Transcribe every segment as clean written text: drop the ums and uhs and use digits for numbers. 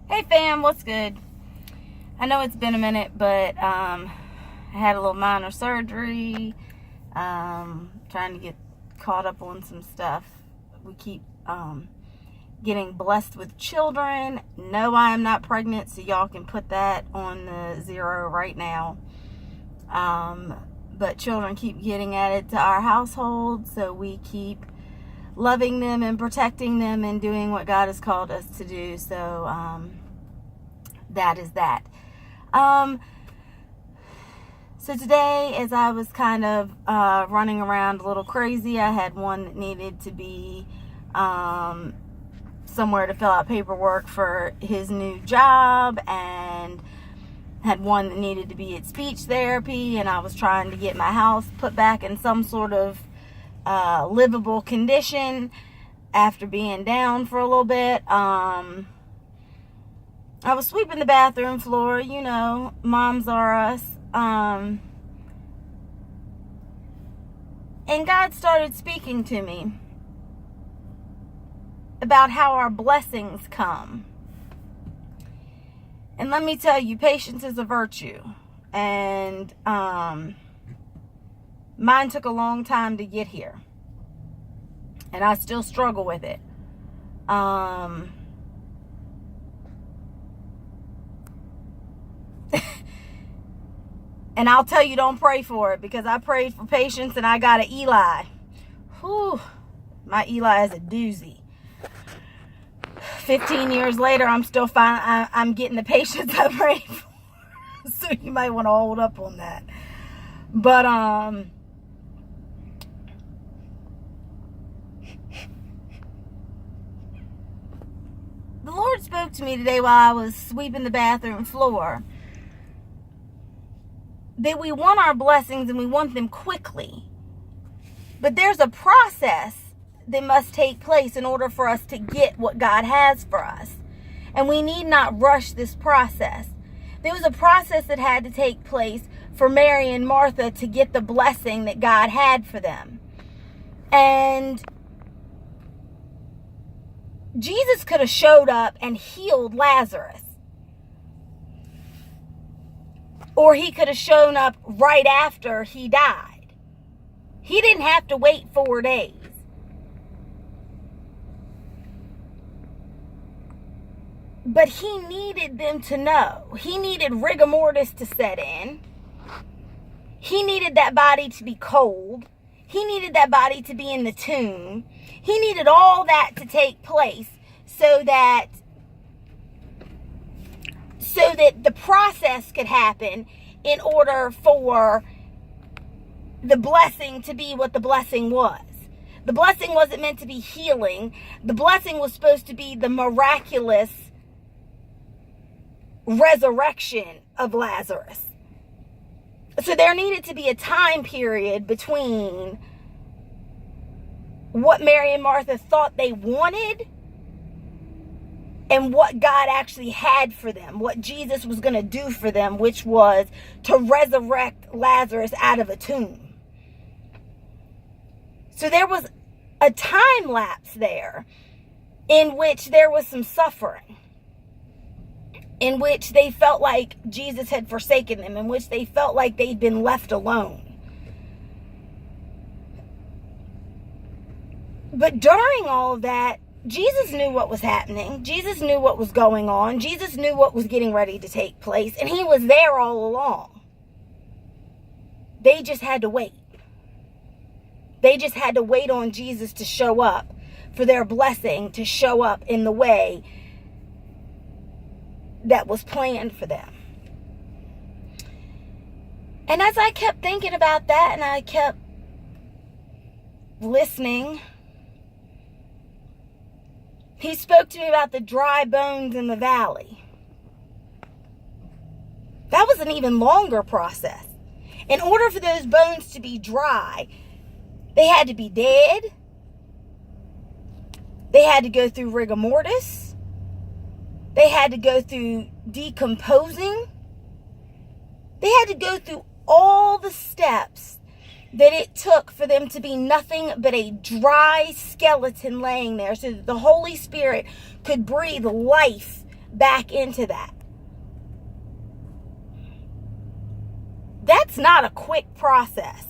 Hey fam, what's good? I know it's been a minute, but I had a little minor surgery. Trying to get caught up on some stuff. We keep getting blessed with children. No, I am not pregnant, so y'all can put that on the zero right now. But children keep getting added to our household, so we keep loving them and protecting them and doing what God has called us to do. So that is that. So today, as I was kind of running around a little crazy, I had one that needed to be somewhere to fill out paperwork for his new job, and had one that needed to be at speech therapy, and I was trying to get my house put back in some sort of livable condition after being down for a little bit. I was sweeping the bathroom floor, you know, moms are us. And God started speaking to me about how our blessings come. And let me tell you, patience is a virtue. And mine took a long time to get here. And I still struggle with it. And I'll tell you, don't pray for it, because I prayed for patience and I got an Eli. Whew, my Eli is a doozy. 15 years later, I'm still fine. I'm getting the patience I prayed for. So you might want to hold up on that. But, the Lord spoke to me today while I was sweeping the bathroom floor, that we want our blessings and we want them quickly. But there's a process that must take place in order for us to get what God has for us. And we need not rush this process. There was a process that had to take place for Mary and Martha to get the blessing that God had for them. And Jesus could have showed up and healed Lazarus. Or he could have shown up right after he died. He didn't have to wait 4 days. But he needed them to know. He needed rigor mortis to set in. He needed that body to be cold. He needed that body to be in the tomb. He needed all that to take place so that the process could happen in order for the blessing to be what the blessing was. The blessing wasn't meant to be healing. The blessing was supposed to be the miraculous resurrection of Lazarus. So there needed to be a time period between what Mary and Martha thought they wanted and what God actually had for them, what Jesus was going to do for them, which was to resurrect Lazarus out of a tomb. So there was a time lapse there in which there was some suffering, in which they felt like Jesus had forsaken them, in which they felt like they'd been left alone. But during all of that, Jesus knew what was happening. Jesus knew what was going on. Jesus knew what was getting ready to take place. And he was there all along. They just had to wait. They just had to wait on Jesus to show up, for their blessing to show up in the way that was planned for them. And as I kept thinking about that and I kept listening, he spoke to me about the dry bones in the valley. That was an even longer process. In order for those bones to be dry, they had to be dead. They had to go through rigor mortis. They had to go through decomposing. They had to go through all the steps that it took for them to be nothing but a dry skeleton laying there, so that the Holy Spirit could breathe life back into that. That's not a quick process.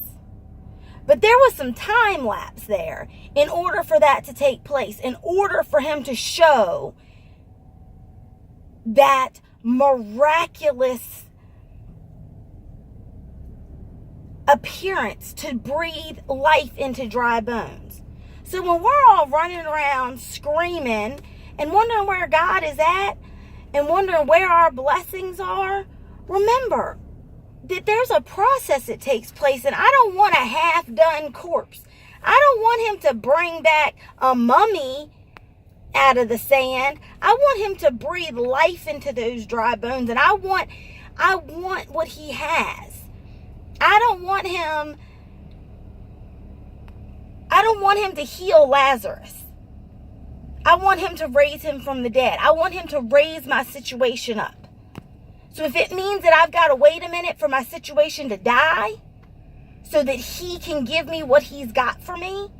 But there was some time lapse there in order for that to take place, in order for him to show that miraculous appearance to breathe life into dry bones. So when we're all running around screaming and wondering where God is at and wondering where our blessings are, remember that there's a process that takes place, and I don't want a half-done corpse. I don't want him to bring back a mummy out of the sand. I want him to breathe life into those dry bones, and I want what he has. I don't want him to heal Lazarus. I want him to raise him from the dead. I want him to raise my situation up. So if it means that I've got to wait a minute for my situation to die so that he can give me what he's got for me,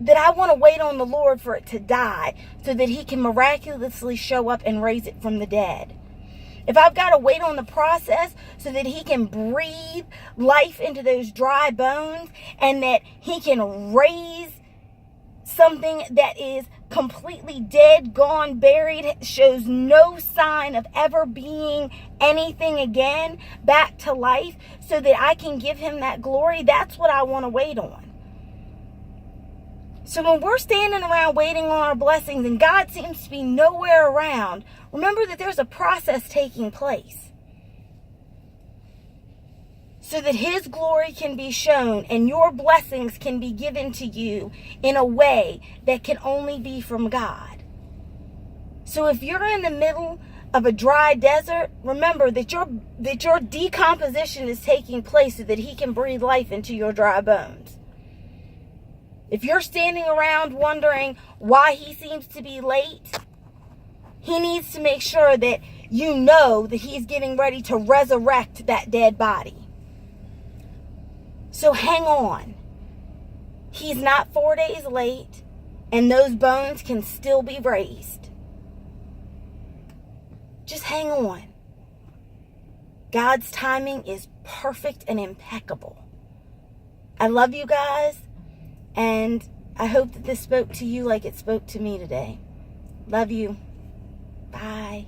that I want to wait on the Lord for it to die so that he can miraculously show up and raise it from the dead. If I've got to wait on the process so that he can breathe life into those dry bones and that he can raise something that is completely dead, gone, buried, shows no sign of ever being anything again, back to life, so that I can give him that glory, that's what I want to wait on. So when we're standing around waiting on our blessings and God seems to be nowhere around, remember that there's a process taking place so that his glory can be shown and your blessings can be given to you in a way that can only be from God. So if you're in the middle of a dry desert, remember that your decomposition is taking place so that he can breathe life into your dry bones. If you're standing around wondering why he seems to be late, he needs to make sure that you know that he's getting ready to resurrect that dead body. So hang on. He's not 4 days late, and those bones can still be raised. Just hang on. God's timing is perfect and impeccable. I love you guys, and I hope that this spoke to you like it spoke to me today. Love you. Bye.